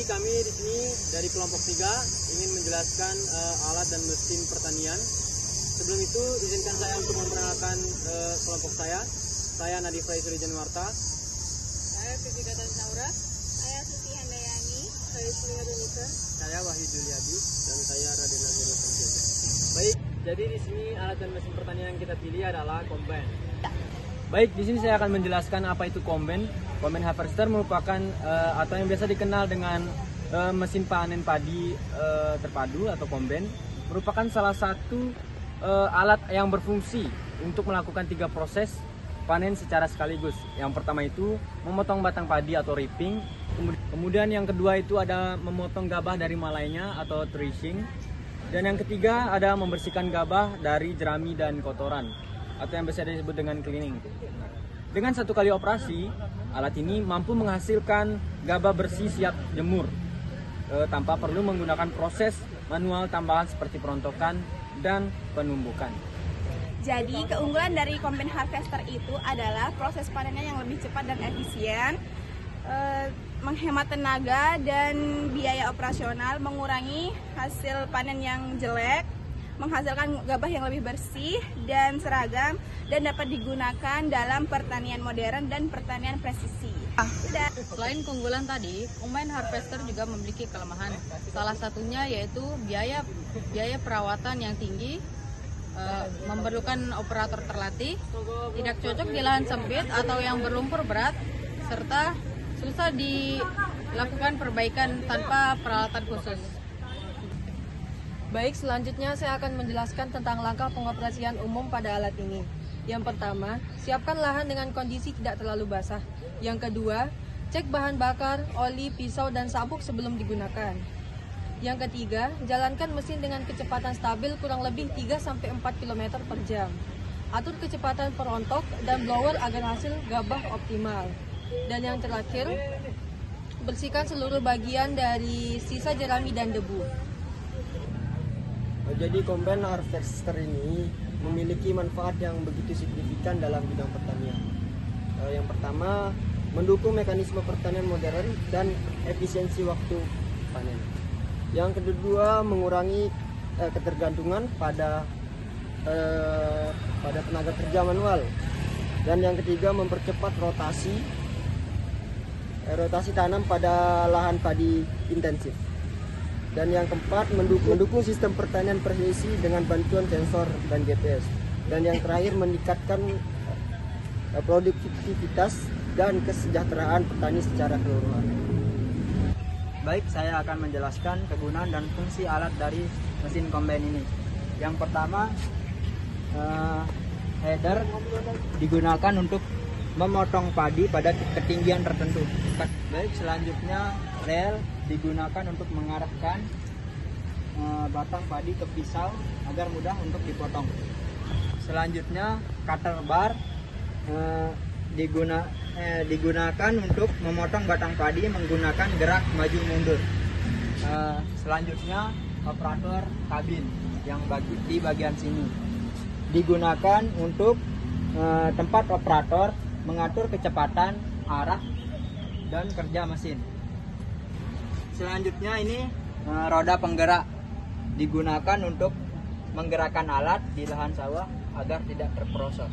kami di sini dari kelompok 3 ingin menjelaskan alat dan mesin pertanian. Sebelum itu izinkan saya untuk memperkenalkan kelompok saya. Saya Nadif Raisuli Januarta. Saya Vivi Gatan Saura. Saya Suti Handayani. Saya Suliya Dunika. Saya Wahyu Juliadi dan saya Raden Nazirul Sanjaya. Baik, jadi di sini alat dan mesin pertanian yang kita pilih adalah combine. Baik, di sini saya akan menjelaskan apa itu combine. Combine harvester merupakan atau yang biasa dikenal dengan mesin panen padi terpadu atau combine, merupakan salah satu alat yang berfungsi untuk melakukan 3 proses panen secara sekaligus. Yang pertama itu memotong batang padi atau reaping. Kemudian yang kedua itu ada memotong gabah dari malainya atau threshing. Dan yang ketiga ada membersihkan gabah dari jerami dan kotoran atau yang biasa disebut dengan cleaning. Dengan 1 kali operasi, alat ini mampu menghasilkan gabah bersih siap jemur tanpa perlu menggunakan proses manual tambahan seperti perontokan dan penumbukan. Jadi keunggulan dari combine harvester itu adalah proses panennya yang lebih cepat dan efisien, menghemat tenaga dan biaya operasional, mengurangi hasil panen yang jelek, menghasilkan gabah yang lebih bersih dan seragam, dan dapat digunakan dalam pertanian modern dan pertanian presisi. Selain keunggulan tadi, combine harvester juga memiliki kelemahan. Salah satunya yaitu biaya perawatan yang tinggi, memerlukan operator terlatih, tidak cocok di lahan sempit atau yang berlumpur berat, serta susah dilakukan perbaikan tanpa peralatan khusus. Baik, selanjutnya saya akan menjelaskan tentang langkah pengoperasian umum pada alat ini. Yang pertama, siapkan lahan dengan kondisi tidak terlalu basah. Yang kedua, cek bahan bakar, oli, pisau, dan sabuk sebelum digunakan. Yang ketiga, jalankan mesin dengan kecepatan stabil kurang lebih 3-4 km per jam. Atur kecepatan perontok dan blower agar hasil gabah optimal. Dan yang terakhir, bersihkan seluruh bagian dari sisa jerami dan debu. Jadi combine harvester ini memiliki manfaat yang begitu signifikan dalam bidang pertanian. Yang pertama, mendukung mekanisme pertanian modern dan efisiensi waktu panen. Yang kedua, mengurangi ketergantungan pada tenaga kerja manual. Dan yang ketiga, mempercepat rotasi tanam pada lahan padi intensif. Dan yang keempat, mendukung sistem pertanian presisi dengan bantuan sensor dan GPS. Dan yang terakhir, meningkatkan produktivitas dan kesejahteraan petani secara keseluruhan. Baik, saya akan menjelaskan kegunaan dan fungsi alat dari mesin combine ini. Yang pertama, header digunakan untuk memotong padi pada ketinggian tertentu. Baik, selanjutnya rel digunakan untuk mengarahkan batang padi ke pisau agar mudah untuk dipotong. Selanjutnya, cutter bar digunakan untuk memotong batang padi menggunakan gerak maju mundur. Selanjutnya, operator kabin yang di bagian sini digunakan untuk tempat operator mengatur kecepatan, arah, dan kerja mesin. Selanjutnya ini roda penggerak digunakan untuk menggerakkan alat di lahan sawah agar tidak terperosok.